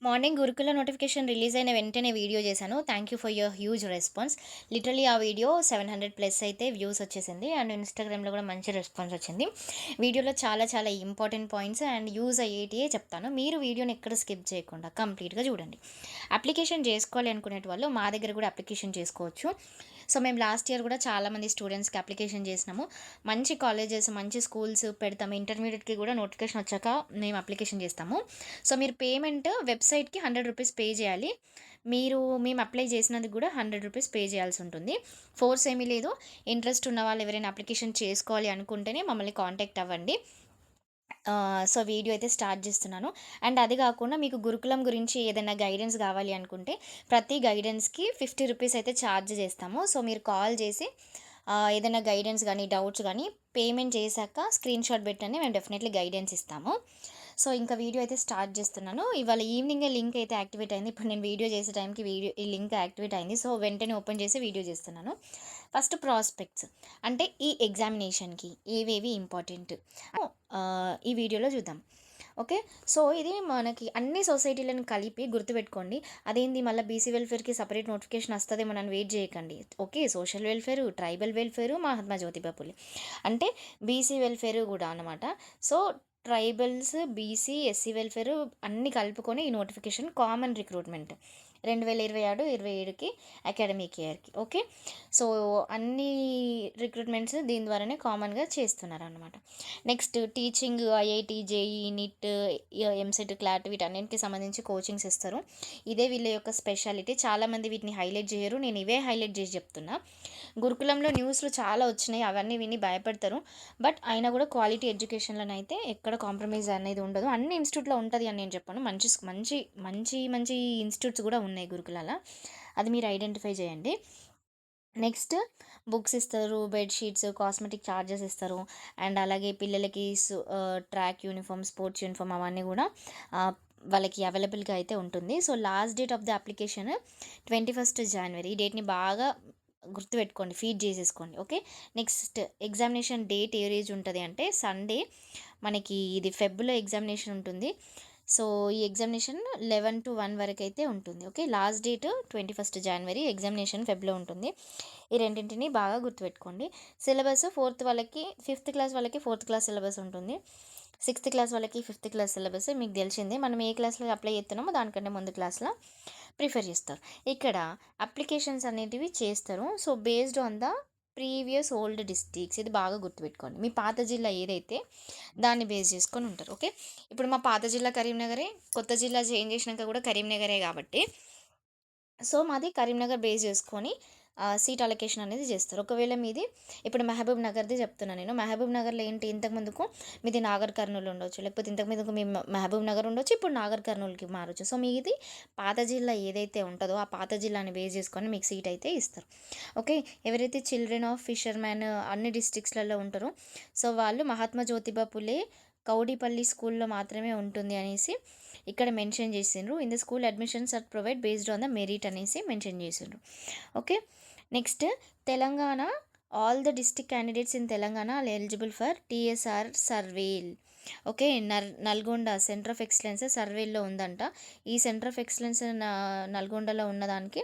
Morning గురుకుల notification release అయిన వెంటనే వీడియో చేశాను. Thank you for your huge response. Literally ఆ వీడియో 700 ప్లస్ అయితే వ్యూస్ వచ్చేసింది. అండ్ ఇన్‌స్టాగ్రామ్‌లో కూడా మంచి రెస్పాన్స్ వచ్చింది. వీడియోలో చాలా చాలా ఇంపార్టెంట్ పాయింట్స్ అండ్ యూజ్ అయ్యేటియే చెప్తాను. మీరు వీడియోని ఎక్కడ స్కిప్ చేయకుండా కంప్లీట్‌గా చూడండి. అప్లికేషన్ చేసుకోవాలి అనుకునేటి వాళ్ళు మా దగ్గర కూడా అప్లికేషన్ చేసుకోవచ్చు. సో, మేము లాస్ట్ ఇయర్ కూడా చాలామంది స్టూడెంట్స్‌కి అప్లికేషన్ చేసినాము. మంచి కాలేజెస్, మంచి స్కూల్స్ పెడతాము. ఇంటర్మీడియేట్‌కి కూడా నోటిఫికేషన్ వచ్చాక మేము అప్లికేషన్ చేస్తాము. సో, మీరు పేమెంట్ వెబ్‌సైట్‌కి రూ. 100 పే చేయాలి. మేము అప్లై చేసినందుకు కూడా రూ. 100 పే చేయాల్సి ఉంటుంది. ఫోర్స్ ఏమీ లేదు. ఇంట్రెస్ట్ ఉన్న వాళ్ళు ఎవరైనా అప్లికేషన్ చేసుకోవాలి అనుకుంటేనే మమ్మల్ని కాంటాక్ట్ అవ్వండి. సో, వీడియో అయితే స్టార్ట్ చేస్తున్నాను. అండ్ అది కాకుండా మీకు గురుకులం గురించి ఏదైనా గైడెన్స్ కావాలి అనుకుంటే ప్రతి గైడెన్స్‌కి రూ. 50 అయితే ఛార్జ్ చేస్తాము. సో, మీరు కాల్ చేసి ఏదైనా గైడెన్స్ గానీ, డౌట్స్ గానీ పేమెంట్ చేశాక స్క్రీన్‌షాట్ పెట్టండి. మేము డెఫినెట్‌లీ గైడెన్స్ ఇస్తాము. సో, ఇంకా వీడియో అయితే స్టార్ట్ చేస్తున్నాను. ఇవాళ ఈవినింగే లింక్ అయితే యాక్టివేట్ అయింది. ఇప్పుడు నేను వీడియో చేసే టైంకి ఈ లింక్ యాక్టివేట్ అయింది. సో, వెంటనే ఓపెన్ చేసి వీడియో చేస్తున్నాను. ఫస్ట్ ప్రాస్పెక్ట్స్ అంటే ఈ ఎగ్జామినేషన్‌కి ఏవేవి ఇంపార్టెంట్ ఈ వీడియోలో చూద్దాం. ఓకే. సో, ఇది మనకి అన్ని సొసైటీలను కలిపి గుర్తుపెట్టుకోండి. అదేంది మళ్ళీ బీసీ వెల్ఫేర్‌కి సెపరేట్ నోటిఫికేషన్ వస్తదేమోనని వెయిట్ చేయకండి. Okay. Social welfare, tribal welfare, Mahatma Jyotiba Phule. అంటే బీసీ వెల్ఫేరు గూడా అనమాట. So, tribals, BC, SC welfare అన్నీ కలుపుకొని ఈ నోటిఫికేషన్ కామన్ రిక్రూట్‌మెంట్. 2026, 27కి అకాడమిక్ ఇయర్‌కి. ఓకే. సో, అన్ని రిక్రూట్‌మెంట్స్ దీని ద్వారానే కామన్‌గా చేస్తున్నారనమాట. Next teaching, IIT, JEE, NEET, EAMCET, CLAT వీటన్నిటికి సంబంధించి కోచింగ్స్ ఇస్తారు. ఇదే వీళ్ళ యొక్క స్పెషాలిటీ. చాలామంది వీటిని హైలైట్ చేయరు. నేను ఇవే హైలైట్ చేసి చెప్తున్నా. గురుకులంలో న్యూస్‌లు చాలా వచ్చినాయి. అవన్నీ విని భయపడతారు. బట్ అయినా కూడా క్వాలిటీ ఎడ్యుకేషన్‌లోనైతే ఎక్కడ కాంప్రమైజ్ అనేది ఉండదు. అన్ని ఇన్‌స్టిట్యూట్‌లో ఉంటది అని నేను చెప్పను. మంచి ఇన్‌స్టిట్యూట్స్ కూడా ఉన్నాయి గురుకులాల. అది మీరు ఐడెంటిఫై చేయండి. నెక్స్ట్ బుక్స్ ఇస్తారు, బెడ్ షీట్స్, కాస్మెటిక్ చార్జెస్ ఇస్తారు. అండ్ అలాగే పిల్లలకి ట్రాక్ యూనిఫామ్, స్పోర్ట్స్ యూనిఫామ్ అవన్నీ కూడా వాళ్ళకి అవైలబుల్‌గా అయితే ఉంటుంది. So, last date of the application 21 జనవరి. ఈ డేట్‌ని బాగా గుర్తుపెట్టుకోండి. ఫీడ్ చేసేసుకోండి. ఓకే. నెక్స్ట్ ఎగ్జామినేషన్ డేట్ ఏ రోజు ఉంటది అంటే సండే. మనకి ఇది ఫెబ్‌లో ఎగ్జామినేషన్ ఉంటుంది. సో, ఈ ఎగ్జామినేషన్ 11-1 వరకైతే ఉంటుంది. ఓకే. లాస్ట్ డేట్ 21 జనవరి. ఎగ్జామినేషన్ ఫెబ్‌లో ఉంటుంది. ఈ రెండింటిని బాగా గుర్తుపెట్టుకోండి. సిలబస్ ఫిఫ్త్ క్లాస్ వాళ్ళకి ఫోర్త్ క్లాస్ సిలబస్ ఉంటుంది. సిక్స్త్ క్లాస్ వాళ్ళకి ఫిఫ్త్ క్లాస్ సిలబస్ మీకు తెలిసిందే. మనం ఏ క్లాస్‌లో అప్లై చేస్తున్నామో దానికంటే ముందు క్లాస్‌లో ప్రిఫర్ చేస్తారు. ఇక్కడ అప్లికేషన్స్ అనేటివి చేస్తారు. So, based on the previous old districts ఇది బాగా గుర్తుపెట్టుకోండి. మీ పాత జిల్లా ఏదైతే దాన్ని బేస్ చేసుకొని ఉంటారు. ఓకే. ఇప్పుడు మా పాత జిల్లా కరీంనగరే. కొత్త జిల్లా చేంజ్ చేసినాక కూడా కరీంనగరే కాబట్టి సో, మాది కరీంనగర్ బేస్ చేసుకొని సీట్ అలొకేషన్ అనేది చేస్తారు. ఒకవేళ మీది ఇప్పుడు మహబూబ్ నగర్‌ది చెప్తున్నా నేను. మహబూబ్ నగర్‌లో ఏంటి ఇంతకు ముందుకు మీది నాగర్ కర్నూల్ ఉండొచ్చు. లేకపోతే ఇంతకు ముందుకు మీ మహబూబ్ నగర్ ఉండొచ్చు. ఇప్పుడు నాగర్ కర్నూల్‌కి మారొచ్చు. సో, మీది పాత జిల్లా ఏదైతే ఉంటదో ఆ పాత జిల్లాని బేస్ చేసుకొని మీకు సీట్ అయితే ఇస్తారు. ఓకే. ఎవరైతే చిల్డ్రన్ ఆఫ్ ఫిషర్‌మ్యాన్ అన్ని డిస్ట్రిక్ట్స్‌లలో ఉంటారో సో, వాళ్ళు మహాత్మా జ్యోతిబా పులే కౌడిపల్లి స్కూల్‌లో మాత్రమే ఉంటుంది అనేసి ఇక్కడ మెన్షన్ చేసిండ్రు. In the school admissions are provide based on the merit అనేసి మెన్షన్ చేసిండ్రు. Okay. Next Telangana all the district candidates in Telangana are eligible for TSR Sarvail. Okay. Nalgonda centre of excellence సర్వేలో ఉందంట. ఈ సెంటర్ ఆఫ్ ఎక్సలెన్స్ నల్గొండలో ఉన్నదానికి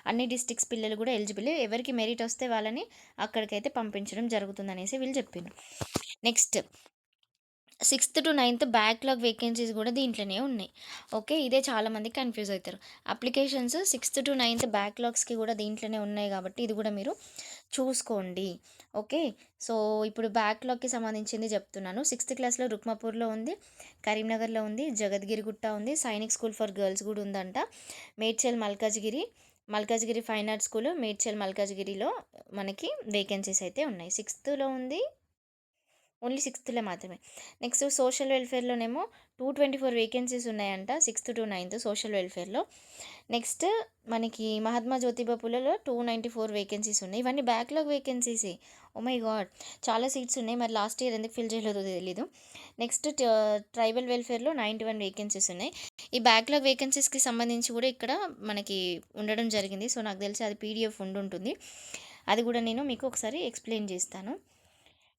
అన్ని డిస్ట్రిక్ట్స్ పిల్లలు కూడా ఎలిజిబుల్. ఎవరికి మెరిట్ వస్తే వాళ్ళని అక్కడికైతే పంపించడం జరుగుతుందనేసి వీళ్ళు చెప్పిండ్రు. నెక్స్ట్ 6th-9th బ్యాక్‌లాగ్ వేకెన్సీస్ గూడా దీంట్లోనే ఉన్నాయి. ఓకే. ఇదే చాలామంది కన్‌ఫ్యూజ్ అయితారు. అప్లికేషన్స్ 6th-9th బ్యాక్‌లాగ్స్‌కి గూడా దీంట్లోనే ఉన్నాయి గాబట్టి ఇది గూడా మీరు చూసుకోండి. ఓకే. సో, ఇప్పుడు బ్యాక్‌లాగ్‌కి సంబంధించింది జెప్తున్నాను. 6th క్లాస్‌లో రుక్మాపూర్‌లో ఉంది, కరీంనగర్‌లో ఉంది, జగద్గిరిగుట్ట ఉంది, సైనిక్ స్కూల్ ఫర్ గర్ల్స్ గూడా ఉందంట. Medchal Malkajgiri fine arts school మల్కాజ్గిరిలో మనకి వేకెన్సీస్ అయితే ఉన్నాయి. 6థ్‌లో ఉంది. ఓన్లీ 6థ్‌లో మాత్రమే. నెక్స్ట్ సోషల్ వెల్ఫేర్‌లోనేమో 224 వేకెన్సీస్ ఉన్నాయంట 6th-9th సోషల్ వెల్ఫేర్‌లో. నెక్స్ట్ మనకి మహాత్మా జ్యోతిబా పూలేలో 294 వేకెన్సీస్ ఉన్నాయి. ఇవన్నీ బ్యాక్‌లాగ్ వేకెన్సీసే. Oh my God! చాలా సీట్స్ ఉన్నాయి. మరి లాస్ట్ ఇయర్ ఎందుకు ఫిల్ చేయలేదో తెలీదు. నెక్స్ట్ ట్రైబల్ వెల్ఫేర్‌లో 91 వేకెన్సీస్ ఉన్నాయి. ఈ బ్యాక్‌లాగ్ వేకెన్సీస్‌కి సంబంధించి కూడా ఇక్కడ మనకి ఉండడం జరిగింది. సో, నాకు తెలిసి అది పీడీఎఫ్ ఉండుంటుంది. అది కూడా నేను మీకు ఒకసారి ఎక్స్‌ప్లెయిన్ చేస్తాను.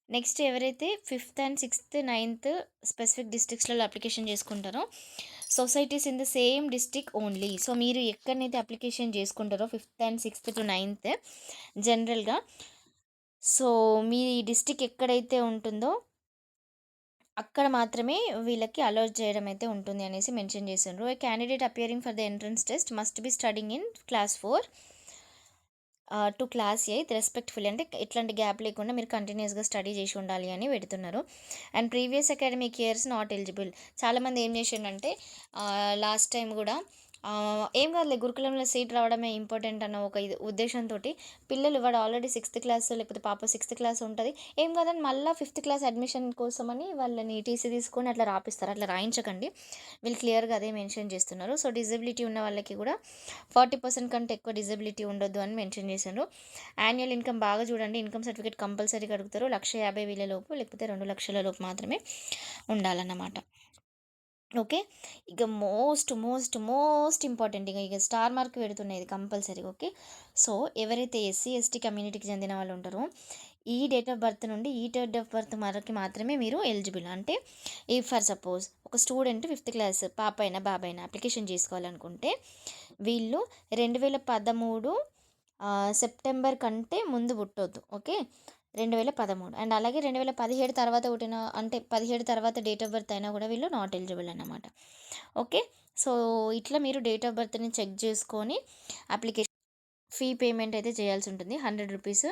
నెక్స్ట్ ఎవరైతే 5th and 6th, 9th specific డిస్ట్రిక్ట్స్‌లలో అప్లికేషన్ చేసుకుంటారో societies in the same district only. So మీరు ఎక్కడనైతే అప్లికేషన్ చేసుకుంటారో 5th and 6th to 9th జనరల్గా, సో మీ డిస్ట్రిక్ట్ ఎక్కడైతే ఉంటుందో అక్కడ మాత్రమే వీళ్ళకి అలౌ చేయడం అయితే ఉంటుంది అనేసి మెన్షన్ చేసిండ్రు. A candidate appearing for the entrance test must be studying in class 4 to class 8 respectful, అంటే ఎట్లాంటి గ్యాప్ లేకుండా మీరు కంటిన్యూస్గా స్టడీ చేసి ఉండాలి అని పెడుతున్నారు. And previous academic years not eligible. చాలామంది ఏం చేసిండంటే లాస్ట్ టైం కూడా ఏం కాదులే గురుకులంలో సీట్ రావడమే ఇంపార్టెంట్ అన్న ఒక ఇది ఉద్దేశంతో పిల్లలు వాడు ఆల్రెడీ 6th క్లాస్ లేకపోతే పాప 6th క్లాస్ ఉంటుంది, ఏం కాదని మళ్ళీ 5th క్లాస్ అడ్మిషన్ కోసమని వాళ్ళని టీసీ తీసుకొని అట్లా రాపిస్తారు. అట్లా రాయించకండి, వీళ్ళు క్లియర్గా అదే మెన్షన్ చేస్తున్నారు. సో డిజబిలిటీ ఉన్న వాళ్ళకి కూడా 40% కంటే ఎక్కువ డిజబిలిటీ ఉండొద్దు అని మెన్షన్ చేశారు. యాన్యువల్ ఇన్కమ్ బాగా చూడండి, ఇన్కమ్ సర్టిఫికేట్ కంపల్సరీగా అడుగుతారు. 1,50,000 లోపు లేకపోతే 2,00,000 లోపు మాత్రమే ఉండాలన్నమాట. ఓకే, ఇక మోస్ట్ మోస్ట్ మోస్ట్ ఇంపార్టెంట్ ఇక స్టార్ మార్క్ పెడుతున్నాయి ఇది కంపల్సరీ. ఓకే, సో ఎవరైతే ఎస్సీ ఎస్టీ కమ్యూనిటీకి చెందిన వాళ్ళు ఉంటారో ఈ డేట్ ఆఫ్ బర్త్ నుండి ఈ డేట్ ఆఫ్ బర్త్ వరకు మాత్రమే మీరు ఎలిజిబుల్. అంటే ఈ ఫర్ సపోజ్ ఒక స్టూడెంట్ 5th క్లాస్ పాప అయినా బాబు అయినా అప్లికేషన్ చేసుకోవాలనుకుంటే వీళ్ళు 2013 సెప్టెంబర్ కంటే ముందు పుట్టొద్దు. ఓకే, 2013 అండ్ అలాగే 2017 తర్వాత పుట్టిన, అంటే 17 తర్వాత డేట్ ఆఫ్ బర్త్ అయినా కూడా వీళ్ళు నాట్ ఎలిజిబుల్ అన్నమాట. ఓకే, సో ఇట్లా మీరు డేట్ ఆఫ్ బర్త్ని చెక్ చేసుకొని అప్లికేషన్ ఫీ పేమెంట్ అయితే చేయాల్సి ఉంటుంది. 100 రూపీస్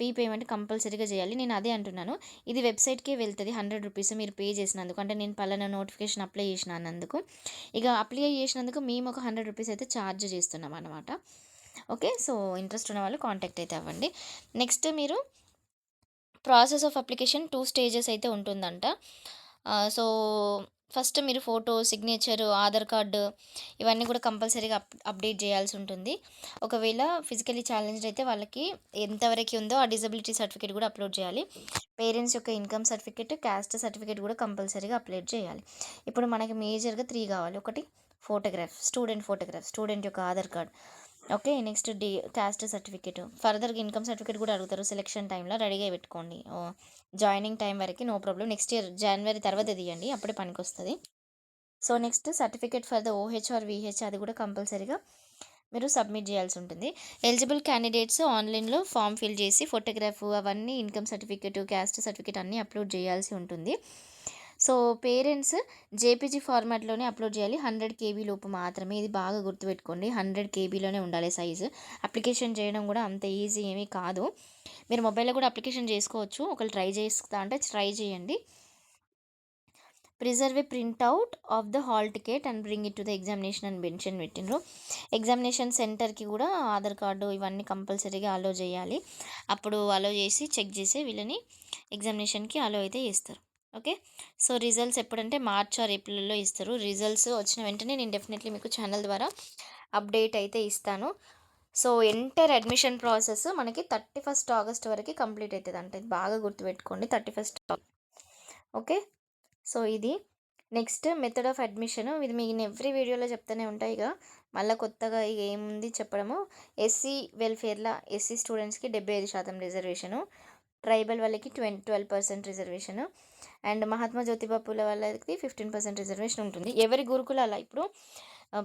ఫీ పేమెంట్ కంపల్సరీగా చేయాలి. నేను అదే అంటున్నాను, ఇది వెబ్సైట్కే వెళ్తుంది 100 రూపీస్ మీరు పే చేసినందుకు, అంటే నేను పలానా నోటిఫికేషన్ అప్లై చేసినందుకు. ఇక అప్లై చేసినందుకు మేము ఒక 100 రూపీస్ అయితే ఛార్జ్ చేస్తున్నాం అనమాట. ఓకే, సో ఇంట్రెస్ట్ ఉన్న వాళ్ళు కాంటాక్ట్ అయితే అవ్వండి. నెక్స్ట్ మీరు ప్రాసెస్ ఆఫ్ అప్లికేషన్ 2 స్టేజెస్ అయితే ఉంటుందంట. సో ఫస్ట్ మీరు ఫోటో, సిగ్నేచర్, ఆధార్ కార్డు ఇవన్నీ కూడా కంపల్సరీగా అప్డేట్ చేయాల్సి ఉంటుంది. ఒకవేళ ఫిజికలీ ఛాలెంజ్డ్ అయితే వాళ్ళకి ఎంతవరకు ఉందో ఆ డిజబిలిటీ సర్టిఫికేట్ కూడా అప్లోడ్ చేయాలి. పేరెంట్స్ యొక్క ఇన్కమ్ సర్టిఫికేట్, క్యాస్ట్ సర్టిఫికేట్ కూడా కంపల్సరీగా అప్లోడ్ చేయాలి. ఇప్పుడు మనకి మేజర్గా 3 కావాలి. ఒకటి ఫోటోగ్రాఫ్, స్టూడెంట్ యొక్క Aadhaar card. Okay, next caste certificate, ఫర్దర్గా ఇన్కమ్ సర్టిఫికేట్ కూడా అడుగుతారు. సెలెక్షన్ టైంలో రెడీగా పెట్టుకోండి. జాయినింగ్ టైం వరకు నో ప్రాబ్లం, నెక్స్ట్ ఇయర్ జనవరి తర్వాత తీయండి, అప్పుడే పనికి వస్తుంది. So next certificate for the OH or VH అది కూడా కంపల్సరీగా మీరు సబ్మిట్ చేయాల్సి ఉంటుంది. ఎలిజిబుల్ క్యాండిడేట్స్ ఆన్లైన్లో ఫామ్ ఫిల్ చేసి ఫోటోగ్రాఫ్ అవన్నీ, ఇన్కమ్ సర్టిఫికేట్, క్యాస్ట్ సర్టిఫికేట్ అన్నీ అప్లోడ్ చేయాల్సి ఉంటుంది. సో పేరెంట్స్ జేపీజీ ఫార్మాట్లోనే అప్లోడ్ చేయాలి. 100 KB లోపు మాత్రమే, ఇది బాగా గుర్తుపెట్టుకోండి. 100 KBలోనే ఉండాలి సైజు. అప్లికేషన్ చేయడం కూడా అంత ఈజీ ఏమీ కాదు. మీరు మొబైల్లో కూడా అప్లికేషన్ చేసుకోవచ్చు. ఒకళ్ళు ట్రై చేస్తా అంటే ట్రై చేయండి. Preserve A printout of the hall ticket and bring it to the examination అని మెన్షన్ పెట్టిండ్రు. ఎగ్జామినేషన్ సెంటర్కి కూడా ఆధార్ కార్డు ఇవన్నీ కంపల్సరీగా అలో చేయాలి. అప్పుడు అలో చేసి చెక్ చేసి వీళ్ళని ఎగ్జామినేషన్కి అలో అయితే చేస్తారు. ఓకే, సో రిజల్ట్స్ ఎప్పుడంటే మార్చ్ ఆర్ ఏప్రిల్లో ఇస్తారు. రిజల్ట్స్ వచ్చిన వెంటనే నేను డెఫినెట్లీ మీకు ఛానల్ ద్వారా అప్డేట్ అయితే ఇస్తాను. సో ఎంటర్ అడ్మిషన్ ప్రాసెస్ మనకి 31st ఆగస్ట్ వరకు కంప్లీట్ అవుతుంది. అంటే బాగా గుర్తుపెట్టుకోండి, 31st. ఓకే, సో ఇది నెక్స్ట్ మెథడ్ ఆఫ్ అడ్మిషన్. ఇది మీకు ఎవ్రీ వీడియోలో చెప్తూనే ఉంటాయి. ఇక మళ్ళీ కొత్తగా ఇక ఏముంది చెప్పడము. ఎస్సీ వెల్ఫేర్లో ఎస్సీ స్టూడెంట్స్కి 75% రిజర్వేషను, ట్రైబల్ వాళ్ళకి 12% రిజర్వేషను, అండ్ మహాత్మా జ్యోతిబా పూలే వాళ్ళకి 15% రిజర్వేషన్ ఉంటుంది. ఎవరి గురుకులాల ఇప్పుడు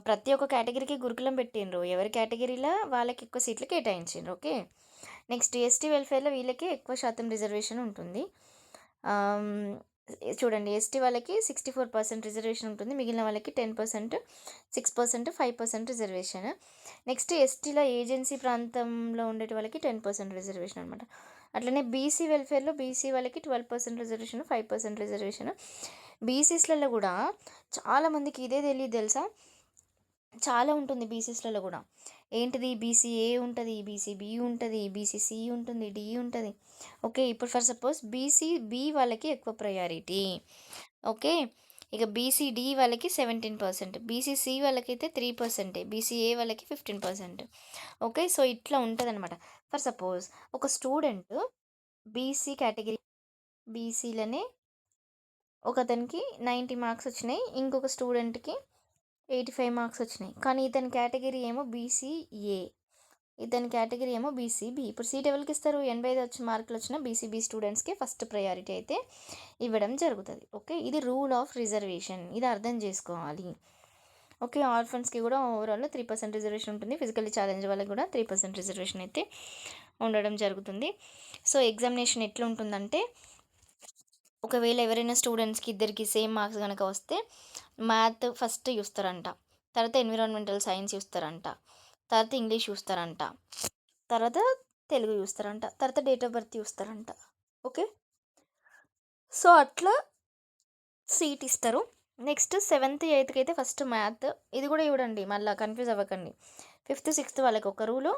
ప్రతి ఒక్క కేటగిరీకి గురుకులం పెట్టిండ్రు, ఎవరి కేటగిరీలో వాళ్ళకి ఎక్కువ సీట్లు కేటాయించిండ్రు. ఓకే, నెక్స్ట్ ఎస్టీ వెల్ఫేర్లో వీళ్ళకి ఎక్కువ శాతం రిజర్వేషన్ ఉంటుంది. చూడండి, ఎస్టీ వాళ్ళకి 64% రిజర్వేషన్ ఉంటుంది, మిగిలిన వాళ్ళకి 10%, 6%, 5% రిజర్వేషన్. నెక్స్ట్ ఎస్టీలో ఏజెన్సీ ప్రాంతంలో ఉండే వాళ్ళకి 10% రిజర్వేషన్ అనమాట. అట్లనే బీసీ వెల్ఫేర్లో బీసీ వాళ్ళకి 12% రిజర్వేషన్, 5% రిజర్వేషన్. బీసీస్లలో కూడా చాలామందికి ఇదే తెలియదు తెలుసా, చాలా ఉంటుంది బీసీస్లలో కూడా. ఏంటిది, బీసీఏ ఉంటుంది, బీసీబీ ఉంటుంది, బీసీసీ ఉంటుంది, డి ఉంటుంది. ఓకే, ఇప్పుడు ఫర్ సపోజ్ బీసీబీ వాళ్ళకి ఎక్కువ ప్రయారిటీ. ఓకే, ఇక బీసీడి వాళ్ళకి 17%, బీసీసీ వాళ్ళకైతే 3%, బీసీఏ వాళ్ళకి 15%. ఓకే, సో ఇట్లా ఉంటుంది అనమాట. ఫర్ సపోజ్ ఒక స్టూడెంట్ బీసీ కేటగిరీ, బీసీలోనే ఒకతనికి 90 మార్క్స్ వచ్చినాయి, ఇంకొక స్టూడెంట్కి 85 మార్క్స్ వచ్చినాయి. కానీ ఇతని కేటగిరీ ఏమో బీసీఏ, ఇతని కేటగిరీ ఏమో బీసీబీ. ఇప్పుడు సీట్ ఎవరికి ఇస్తారు, 85 మార్కులు వచ్చిన బీసీబీ స్టూడెంట్స్కి ఫస్ట్ ప్రయారిటీ అయితే ఇవ్వడం జరుగుతుంది. ఓకే, ఇది రూల్ ఆఫ్ రిజర్వేషన్, ఇది అర్థం చేసుకోవాలి. ఓకే. ఆర్ఫన్స్‌కి కూడా ఓవరాల్ 3% రిజర్వేషన్ ఉంటుంది. ఫిజికల్లీ ఛాలెంజ్ వాళ్ళకి కూడా 3% రిజర్వేషన్ అయితే ఉండడం జరుగుతుంది. సో, ఎగ్జామినేషన్ ఎట్లుంటుందంటే, ఒకవేళ ఎవరైనా స్టూడెంట్స్‌కి ఇద్దరికి సేమ్ మార్క్స్ గనక వస్తే మ్యాథ్ ఫస్ట్ చూస్తారంట. తర్వాత ఎన్విరాన్మెంటల్ సైన్స్ చూస్తారంట. తర్వాత ఇంగ్లీష్ చూస్తారంట. తర్వాత తెలుగు చూస్తారంట. తర్వాత డేట్ ఆఫ్ బర్త్ చూస్తారంట. ఓకే. సో, అట్లా సీట్ ఇస్తారు. నెక్స్ట్ 7థ్, 8థ్‌కి అయితే ఫస్ట్ మ్యాథ్. ఇది కూడా చూడండి, మళ్ళా కన్‌ఫ్యూజ్ అవ్వకండి. 5థ్, 6థ్ వాళ్ళకి ఒక రూలు,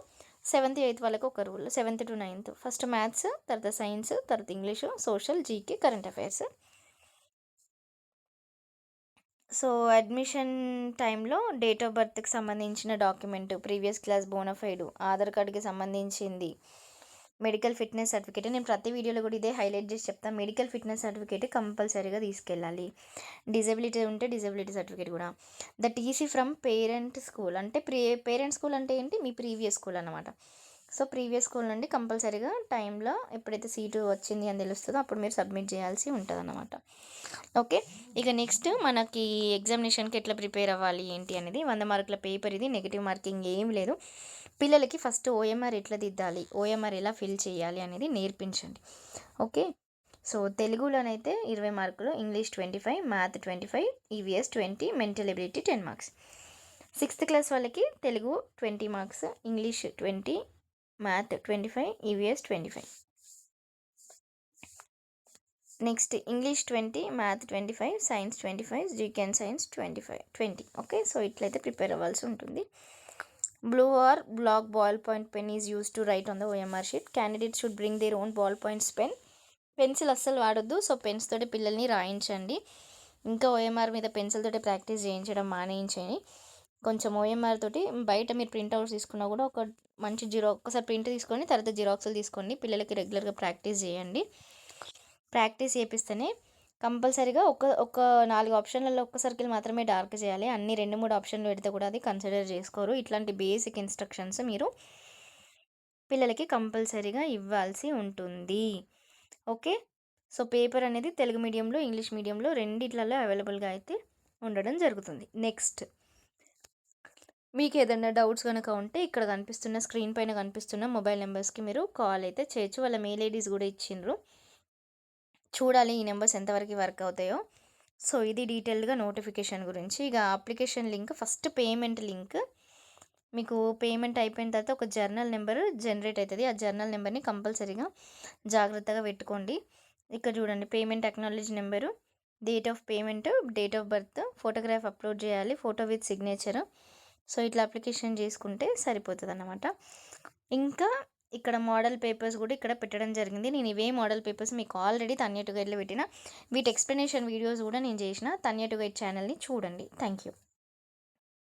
7థ్, 8థ్ వాళ్ళకి ఒక రూల్. 7th-9th ఫస్ట్ మ్యాథ్స్, తర్వాత సైన్స్, తర్వాత English, social, GK, current affairs. So, admission టైంలో డేట్ ఆఫ్ బర్త్‌కి సంబంధించిన document, previous class bonafide, Aadhaar కార్డ్‌కి సంబంధించింది, మెడికల్ ఫిట్‌నెస్ సర్టిఫికేట్. నేను ప్రతి వీడియోలో కూడా ఇదే హైలైట్ చేసి చెప్తాను. మెడికల్ ఫిట్‌నెస్ సర్టిఫికేట్ కంపల్సరీగా తీసుకెళ్ళాలి. డిజబిలిటీ ఉంటే డిజబిలిటీ సర్టిఫికేట్ కూడా. The TC from parent school అంటే పేరెంట్ స్కూల్ అంటే ఏంటి? మీ ప్రీవియస్ స్కూల్ అన్నమాట. సో, ప్రీవియస్ స్కూల్ నుండి కంపల్సరీగా టైంలో ఎప్పుడైతే సీటు వచ్చింది అని తెలుస్తుందో అప్పుడు మీరు సబ్మిట్ చేయాల్సి ఉంటుందన్నమాట. ఓకే. ఇక నెక్స్ట్ మనకి ఎగ్జామినేషన్‌కి ఎట్లా ప్రిపేర్ అవ్వాలి ఏంటి అనేది 100 మార్కుల పేపర్ ఇది. నెగెటివ్ మార్కింగ్ ఏం లేదు. పిల్లలకి ఫస్ట్ ఓఎంఆర్ ఎట్లా దిద్దాలి, ఓఎంఆర్ ఎలా ఫిల్ చేయాలి అనేది నేర్పించండి. ఓకే. సో, తెలుగులోనైతే 20 మార్కులు, English 25, math 25, EVS 20, mental ability 10 marks. 6th class వాళ్ళకి Telugu 20 marks, English 20, math 25, EVS 25. Next English 20, math 25, science 25, GK and science 20. Okay. So, ఇట్లయితే ప్రిపేర్ అవ్వాల్సి ఉంటుంది. Blue or black ball point pen is use to write on the OMR sheet. Candidate should bring their own ball points pen. Pencil అస్సలు వాడొద్దు. So, pens తోటి పిల్లల్ని రాయించండి. ఇంకా OMR మీద pencil తోటి ప్రాక్టీస్ చేయించడం మానేయించండి. కొంచెం ఓఎంఆర్ తోటి బయట మీరు ప్రింట్అవుట్స్ తీసుకున్నా కూడా ఒక మంచి ఒక్కసారి ప్రింట్ తీసుకొని తర్వాత జిరాక్స్లు తీసుకోండి. పిల్లలకి రెగ్యులర్గా ప్రాక్టీస్ చేయండి. ప్రాక్టీస్ చేపిస్తేనే కంపల్సరీగా ఒక 4 ఆప్షన్లలో ఒక్క సర్కిల్ మాత్రమే డార్క్ చేయాలి. అన్ని 2, 3 ఆప్షన్లు పెడితే కూడా అది కన్సిడర్ చేసుకోరు. ఇట్లాంటి బేసిక్ ఇన్స్ట్రక్షన్స్ మీరు పిల్లలకి కంపల్సరీగా ఇవ్వాల్సి ఉంటుంది. ఓకే. సో, పేపర్ అనేది తెలుగు మీడియంలో, ఇంగ్లీష్ మీడియంలో రెండిట్లలో అవైలబుల్గా అయితే ఉండడం జరుగుతుంది. నెక్స్ట్ మీకు ఏదైనా డౌట్స్ కనుక ఉంటే ఇక్కడ కనిపిస్తున్న స్క్రీన్ పైన కనిపిస్తున్న మొబైల్ నెంబర్స్కి మీరు కాల్ అయితే చేయొచ్చు. వాళ్ళ మెయిల్ ఐడీస్ కూడా ఇచ్చిండ్రు. చూడాలి ఈ నెంబర్స్ ఎంతవరకు వర్క్ అవుతాయో. సో, ఇది డీటెయిల్డ్గా నోటిఫికేషన్ గురించి. ఇక application link, first payment link. మీకు పేమెంట్ అయిపోయిన తర్వాత ఒక జర్నల్ నెంబర్ జనరేట్ అవుతుంది. ఆ జర్నల్ నెంబర్ని కంపల్సరీగా జాగ్రత్తగా పెట్టుకోండి. ఇక్కడ చూడండి, payment acknowledge number, date of payment, date of birth, photograph upload చేయాలి, ఫోటో విత్ సిగ్నేచర్. సో, ఇట్లా అప్లికేషన్ చేసుకుంటే సరిపోతుంది అన్నమాట. ఇంకా ఇక్కడ మోడల్ పేపర్స్ కూడా ఇక్కడ పెట్టడం జరిగింది. నేను ఇవే మోడల్ పేపర్స్ మీకు ఆల్రెడీ తన్య టు గైడ్లో పెట్టిన. వీటి ఎక్స్ప్లెనేషన్ వీడియోస్ కూడా నేను చేసిన. తన్య టు గైడ్ ఛానల్ని చూడండి. Thank you.